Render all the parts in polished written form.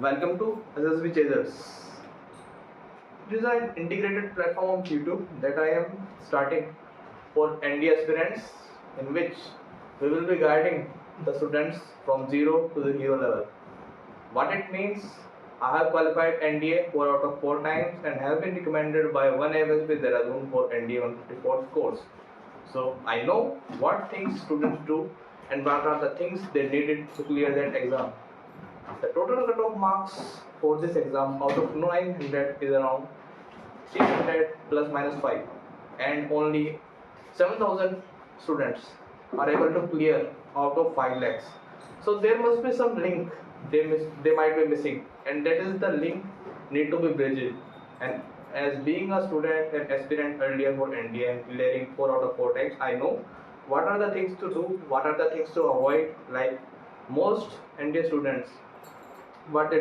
Welcome to SSB Chasers. It is an integrated platform on YouTube that I am starting for ND aspirants, in which we will be guiding the students from zero to the hero level. What it means, I have qualified NDA 4 out of 4 times and have been recommended by one AFSB Dehradun for NDA 154 course. So I know what things students do and what are the things they needed to clear that exam. The total cutoff marks for this exam out of 900 is around 300 plus minus 5, and only 7,000 students are able to clear out of 5 lakhs. So there must be some link they might be missing, and that is the link need to be bridged. And as being a student and aspirant earlier for NDA and clearing 4 out of 4 times, I know what are the things to do, what are the things to avoid. Like most NDA students, what they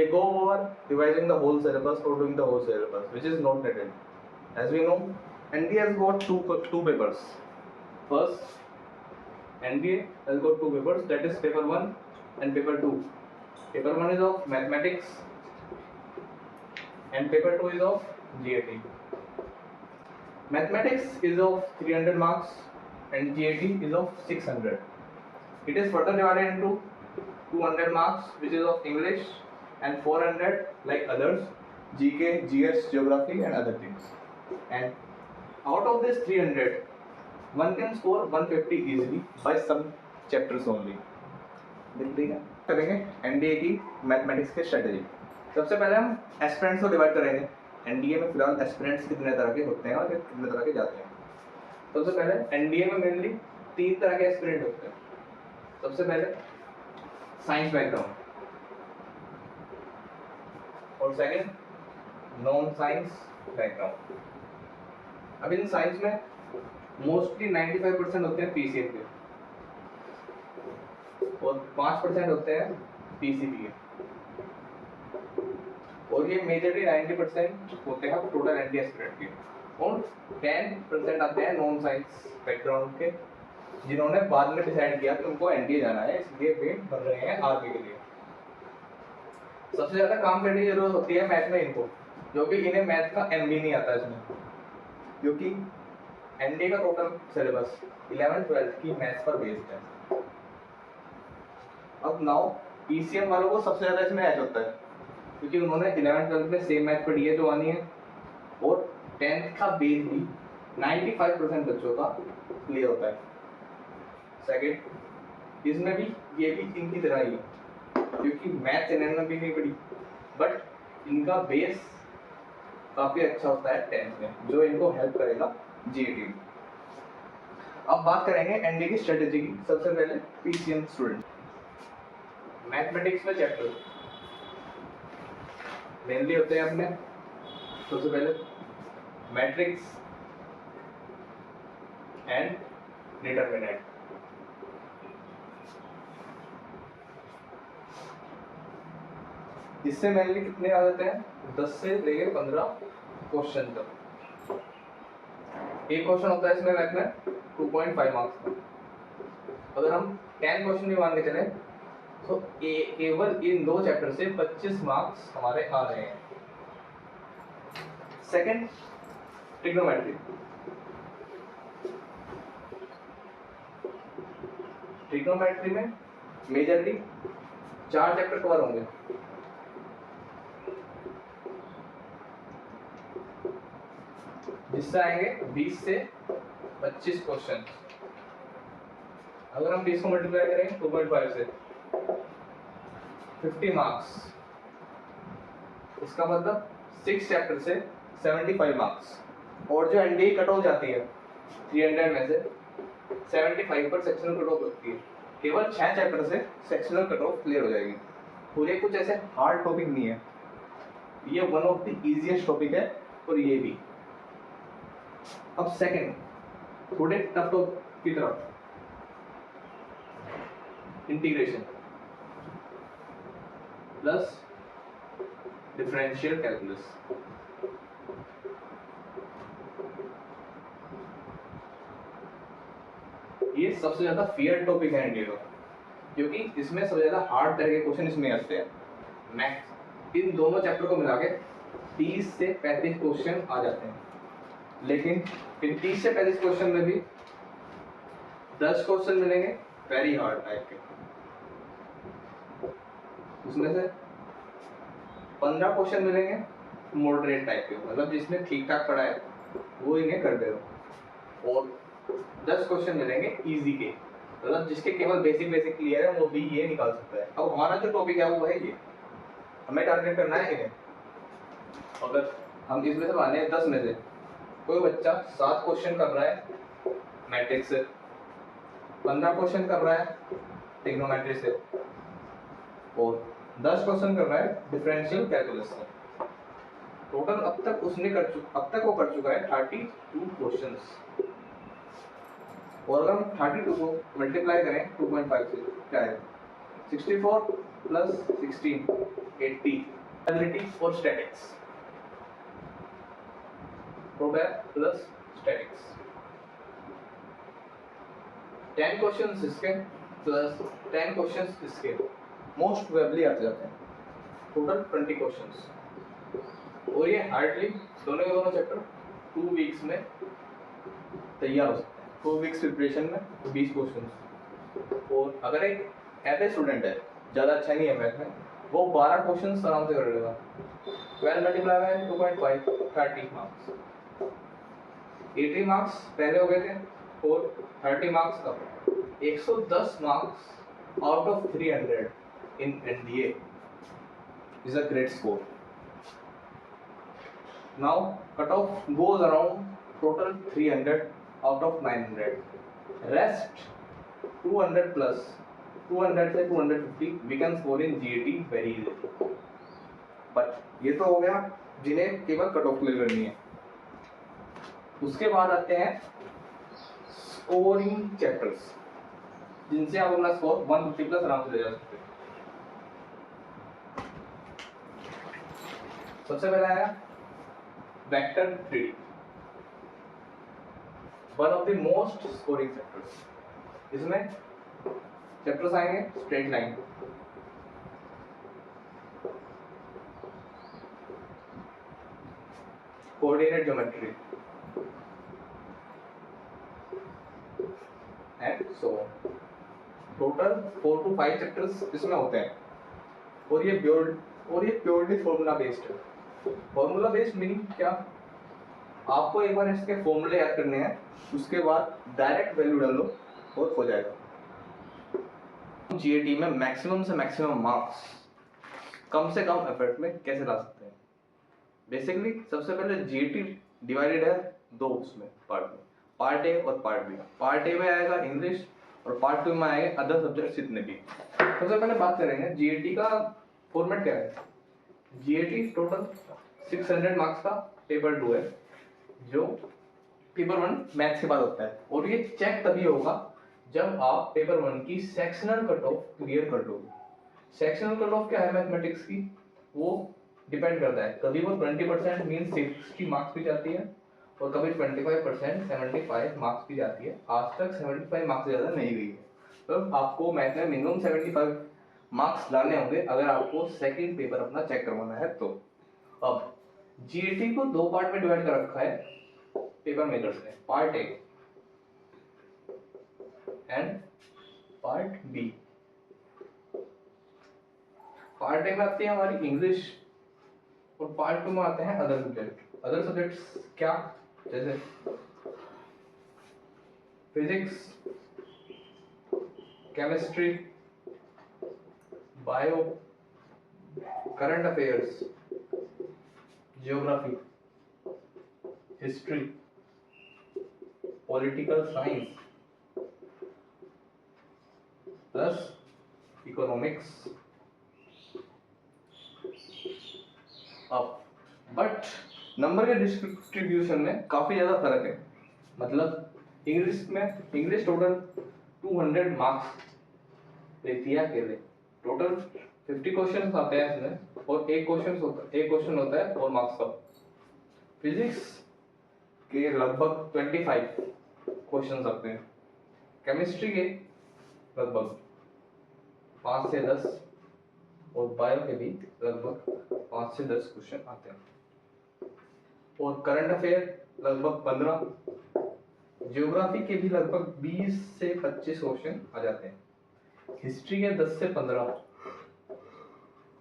go over revising the whole syllabus or doing the whole syllabus, which is not needed. As we know, NDA has got two papers. First, NDA has got two papers, that is paper 1 and paper 2. Paper 1 is of mathematics and paper 2 is of GAT. Mathematics is of 300 marks and GAT is of 600. It is further divided into 200 marks, which is of English, and 400 like others, GK, GS, geography and other things. And out of this 300, one can score 150 easily by some chapters only. करेंगे NDA की mathematics के strategy. सबसे पहले हम aspirants को divide करेंगे। NDA में फिलहाल एस्पिरेंट्स कितने तरह के होते हैं और कितने तरह के जाते हैं। सबसे पहले एनडीए में मेनली 3 तरह के एस्पिरेंट होते हैं। सबसे पहले साइंस बैकग्राउंड, और सेकंड नॉन साइंस बैकग्राउंड। अब इन साइंस में मोस्टली 95% होते हैं पीसीएम के और 5% होते हैं पीसीबी के, और ये मेजरली 90% होते हैं टोटल एनडी एस्पिरेंट के, और 10% आते हैं नॉन साइंस बैकग्राउंड के, जिन्होंने बाद में डिसाइड किया कि उनको एनडीए जाना है, इसलिए वे भर रहे हैं आर्मी के लिए। सबसे ज्यादा काम करने की जरूरत होती है मैथ में इनको, जो कि इन्हें मैथ का एम भी नहीं आता इसमें, क्योंकि एनडीए का टोटल सिलेबस 11th-12th की मैथ्स पर बेस्ड है। अब नाउ पीसीएम वालों को सबसे ज्यादा इसमें एज होता है, क्योंकि उन्होंने 11th-12th में सेम मैथ पढ़ी है जो आनी है, और 10th का बेस भी 95% बच्चों का क्लियर होता है। सेकंड, इसमें भी ये भी इनकी तरह ही, क्योंकि मैथ्स इन्होंने भी नहीं पढ़ी, बट इनका बेस काफी अच्छा होता है 10th में, जो इनको हेल्प करेगा जीएटी में। अब बात करेंगे एनडीए की स्ट्रेटेजी की। सबसे पहले पीसीएम स्टूडेंट, मैथमेटिक्स में चैप्टर मेनली होते हैं अपने। सबसे पहले मैट्रिक्स एंड डिटरमिनेंट। इससे मेनली कितने आ जाते हैं, 10 से लेकर 15 क्वेश्चन तक। एक क्वेश्चन होता है इसमें मैथ में 2.5 मार्क्स का। अगर हम 10 क्वेश्चन भी मान के चले तो केवल इन 2 चैप्टर से 25 मार्क्स हमारे आ रहे हैं। Second, trigonometry. ट्रिग्नोमेट्री में मेजरली 4 चैप्टर कवर होंगे। जिससे आएंगे 20 से 25 क्वेश्चन। अगर हम 20 को मल्टीप्लाई करें 2.5 से 50 मार्क्स, इसका मतलब 6 चैप्टर से 75 मार्क्स। और जो एनडीए कट ऑफ जाती है 300 में से 75 पर सेक्शनल कट ऑफ होती है, केवल 6 चैप्टर से सेक्शनल कट ऑफ क्लियर हो जाएगी। तो ये कुछ ऐसे हार्ड टॉपिक नहीं है, ये one of the easiest topic है, और ये भी। अब सेकंड, थोड़े टफ टॉपिक की तरफ, इंटीग्रेशन प्लस डिफरेंशियल कैलकुलस। ये सबसे ज्यादा फियर टॉपिक है एनडीए का, क्योंकि इसमें सबसे ज़्यादा हार्ड तरह के क्वेश्चन इसमें आते हैं। मैक्स इन दोनों चैप्टर को मिला के 30 से 35 क्वेश्चन आ जाते हैं, लेकिन इन 30 से 35 क्वेश्चन में भी 10 क्वेश्चन मिलेंगे वेरी हार्ड टाइप के, उसमें से 15 क्वेश्चन मिलेंगे मॉडरेट टाइप के, मतलब जिसने ठीक ठाक पढ़ा है वो इन्हें कर दे, और 10 क्वेश्चन मिलेंगे इजी के, मतलब जिसके केवल बेसिक क्लियर है वो भी ये निकाल सकता है। अब हमारा जो टॉपिक है वो है ये, हमें टारगेट करना है इन्हें। अगर हम इसमें से माने 10 में से कोई बच्चा 7 क्वेश्चन कर रहा है मैट्रिक्स से, 15 क्वेश्चन कर रहा है ट्रिग्नोमेट्री से, और 10 क्वेश्चन कर रहा है डिफरेंशियल कैलकुलस से, टोटल अब तक वो कर चुका है 32 क्वेश्चंस। और अगर हम 32 को मल्टीप्लाई करें 2.5 से क्या है 64 प्लस 16 80 एबिलिटी और स्टैटिक्स, प्रोबेब प्लस स्टैटिक्स 10 क्वेश्चंस इसके प्लस 10 क्वेश्चंस इसके मोस्ट प्रोबेबली आते जाते हैं, टोटल 20 क्वेश्चंस। और ये हार्डली दोनों के दोनों चैप्टर 2 वीक्स में तैयार हो सकते हैं। 2 वीक्स प्रिपरेशन में 20 क्वेश्चन। और अगर एक एवरेज स्टूडेंट है, ज़्यादा अच्छा नहीं है मैथ में, वो 12 क्वेश्चन आराम से कर लेगा। 12 मल्टीप्लाई बाय 2.5 30 मार्क्स, 80 मार्क्स पहले हो गए थे और 30 मार्क्स अब 110 marks out of 300 in NDA is a great score. Now cutoff goes around total 300 out of 900. Rest 200 plus 200 से 250 we can score in GAT very easily. But ये तो हो गया जिन्हें केवल कट ऑफ क्लियर करनी है। उसके बाद आते हैं स्कोरिंग चैप्टर्स, जिनसे आप अपना स्कोर 150 प्लस आराम से ले जा सकते हैं। सबसे पहला आया vector 3D, one of the most scoring chapters. इसमें चैप्टर्स आएंगे straight line, coordinate geometry and so total 4 to 5 chapters इसमें होते हैं। और ये प्योरली फॉर्मूला बेस्ड है। फॉर्मूला बेस्ड मीनिंग क्या, आपको एक बार इसके फॉर्मूले याद करने हैं, उसके बाद डायरेक्ट वैल्यू डालो और हो जाएगा। जीएटी में मैक्सिमम से मैक्सिमम मार्क्स कम से कम एफर्ट में कैसे ला सकते हैं। बेसिकली सबसे पहले जीएटी डिवाइडेड है दो उसमें पार्ट में, पार्ट ए और पार्ट बी। पार्ट ए में आएगा इंग्लिश और पार्ट 2 में आएगा अदर सब्जेक्ट्स जितने भी। सबसे पहले बात करेंगे जीएटी का फॉर्मेट क्या है। जीएटी टोटल 600 मार्क्स का पेपर 2 है, जो पेपर 1 मैथ्स के बाद होता है, और ये चेक तभी होगा जब आप पेपर 1 की सेक्शनल कट ऑफ क्लियर कर लोगे। सेक्शनल कट ऑफ क्या है मैथमेटिक्स की, वो डिपेंड करता है, कभी वो 20% मीन 60 मार्क्स भी जाती है और कभी 25% 75 मार्क्स भी जाती है। आज तक 75 मार्क्स से ज़्यादा नहीं गई है। तो आपको मैथ में मिनिमम 75 मार्क्स लाने होंगे अगर आपको सेकंड पेपर अपना चेक करवाना है तो। अब जीएटी को दो पार्ट में डिवाइड कर रखा है पेपर मेकर्स ने, part A and part B. Part A में आती है हमारी इंग्लिश और पार्ट 2 में आते हैं अदर सब्जेक्ट। अदर सब्जेक्ट्स क्या, जैसे physics, chemistry, bio, current affairs, geography, history, political science plus economics. अब बट नंबर के डिस्ट्रीब्यूशन में काफी ज्यादा फर्क है। मतलब इंग्लिश टोटल 200 मार्क्स लेती है अकेले, टोटल 50 क्वेश्चन आते हैं इसमें और एक क्वेश्चन होता है 4 मार्क्स का। फिजिक्स के लगभग 25 क्वेश्चन आते हैं, केमिस्ट्री के लगभग 5 से 10, और बायो के भी लगभग 5 से 10 क्वेश्चन आते हैं, और करंट अफेयर लगभग 15, ज्योग्राफी के भी लगभग 20 से 25 क्वेश्चन आ जाते हैं, हिस्ट्री के 10 से 15,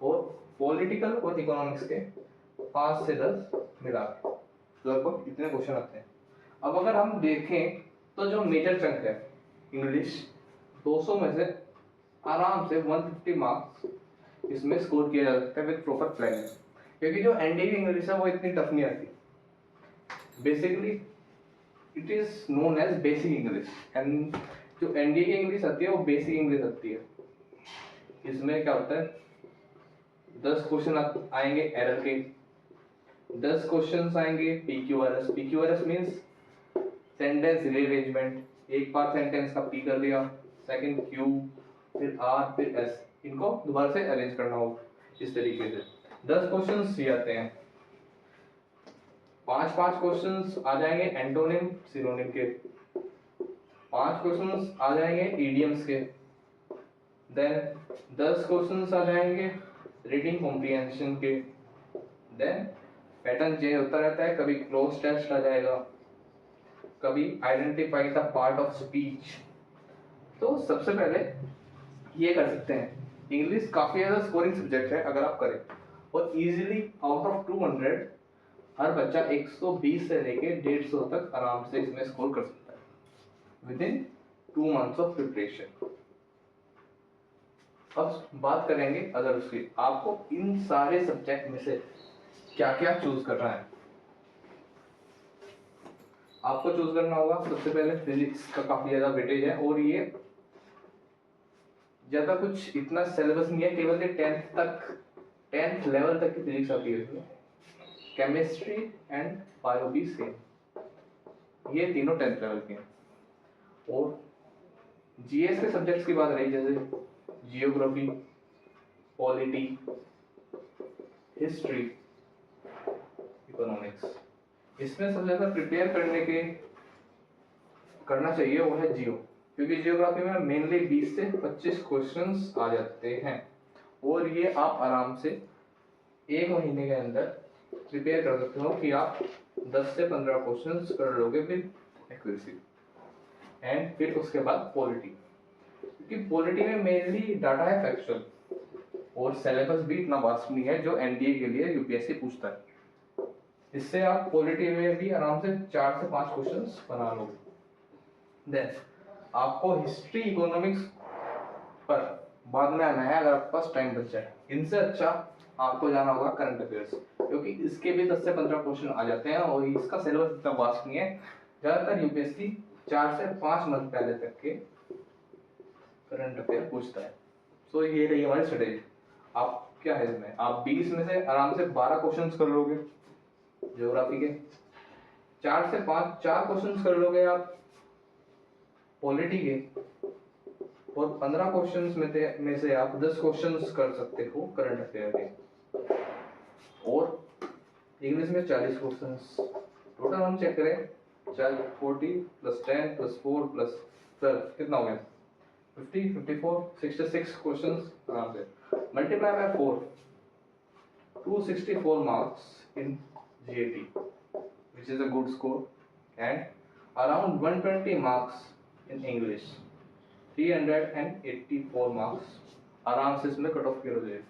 और पॉलिटिकल और इकोनॉमिक्स के 5 से 10 मिला के लगभग इतने क्वेश्चन आते हैं। अब अगर हम देखें तो जो मेजर चंक है इंग्लिश, 200 में से आराम से 150 मार्क्स इसमें स्कोर किया जा सकता है विद प्रॉपर प्लानिंग, क्योंकि जो एनडीए की इंग्लिश है वो इतनी टफ नहीं आती। Basically it is known as basic English, and जो एनडीए की इंग्लिश आती है वो बेसिक इंग्लिश आती है। इसमें क्या होता है, 10 क्वेश्चन आएंगे एरर के, 10 क्वेश्चन आएंगे PQRS. PQRS means sentence rearrangement, एक बार सेंटेंस का पी कर दिया, सेकंड क्यू, फिर आर, फिर एस, इनको दोबारा से अरेंज करना होगा इस तरीके से। 10 क्वेश्चन ये आते हैं, 5 क्वेश्चन आ जाएंगे एंटोनिम सिनोनिम के, 5 क्वेश्चन आ जाएंगे इडियम्स के, देन 10 क्वेश्चन आ जाएंगे रीडिंग कॉम्प्रिहेंशन के, देन पैटर्न चेंज होता रहता है, कभी क्लोज टेस्ट आ जाएगा, कभी identify the part of speech. तो सबसे पहले ये कर सकते हैं, इंग्लिश काफी ज्यादा स्कोरिंग सब्जेक्ट है अगर आप करें, और इजीली आउट ऑफ 200 हर बच्चा 120 से लेके 150 तक आराम से इसमें स्कोर कर सकता है with in 2 months of preparation. अब बात करेंगे अगर उसकी, आपको इन सारे सब्जेक्ट में से क्या क्या चूज करना है। आपको चूज करना होगा सबसे पहले फिजिक्स का काफी ज्यादा वेटेज है, और ये ज्यादा कुछ इतना सिलेबस नहीं है, केवल ये 10th लेवल तक की फिजिक्स आती है इसमें। केमिस्ट्री एंड बायो भी सेम, ये तीनों 10th लेवल के हैं। और जीएस के सब्जेक्ट्स की बात रही, जैसे जियोग्राफी, पॉलिटी, हिस्ट्री, इकोनॉमिक्स, इसमें सबसे ज्यादा प्रिपेयर करना चाहिए वो है जियो, क्योंकि जियोग्राफी में मेनली 20 से 25 क्वेश्चंस आ जाते हैं, और ये आप आराम से 1 महीने के अंदर प्रिपेयर कर सकते हो कि आप 10 से 15 क्वेश्चंस कर लोगे विद एक्यूरेसी। एंड फिर उसके बाद पॉलिटी, क्योंकि पॉलिटी में मेनली डाटा है फैक्चुअल, और सिलेबस भी इतना वास्ट नहीं है जो एनडीए के लिए यूपीएससी पूछता है। इससे आप पॉलिटी में भी आराम से 4 से 5 क्वेश्चंस बना लोगे। देन आपको हिस्ट्री, इकोनॉमिक्स पर बाद में आना है अगर आपके पास टाइम बच जाए। इनसे अच्छा आपको जाना होगा करंट अफेयर्स, क्योंकि इसके भी 10 से 15 क्वेश्चन आ जाते हैं, और इसका सिलेबस इतना वास्ट नहीं है। ज्यादातर यूपीएससी 4 से 5 मंथ पहले तक के करंट अफेयर पूछता है। सो ये रही हमारी स्ट्रेटेजी। आप क्या है इसमें, आप 20 में से आराम से 12 क्वेश्चंस कर लोगे ज्योग्राफी के, 4 से 5 4 क्वेश्चंस कर लोगे आप पॉलिटी के, और 15 क्वेश्चंस में से आप 10 क्वेश्चंस कर सकते हो करंट अफेयर के, और इंग्लिश में 40 क्वेश्चंस टोटल हम चेक करें, 40 + 10 + 4 + 12 कितना हो गया, 50, 54, 66 क्वेश्चंस आराम से, multiply by 4, 264 marks in GAT, which is a good score, and around 120 marks in English, 384 marks आराम से इसमें कट ऑफ क्लियर हो जाएगा।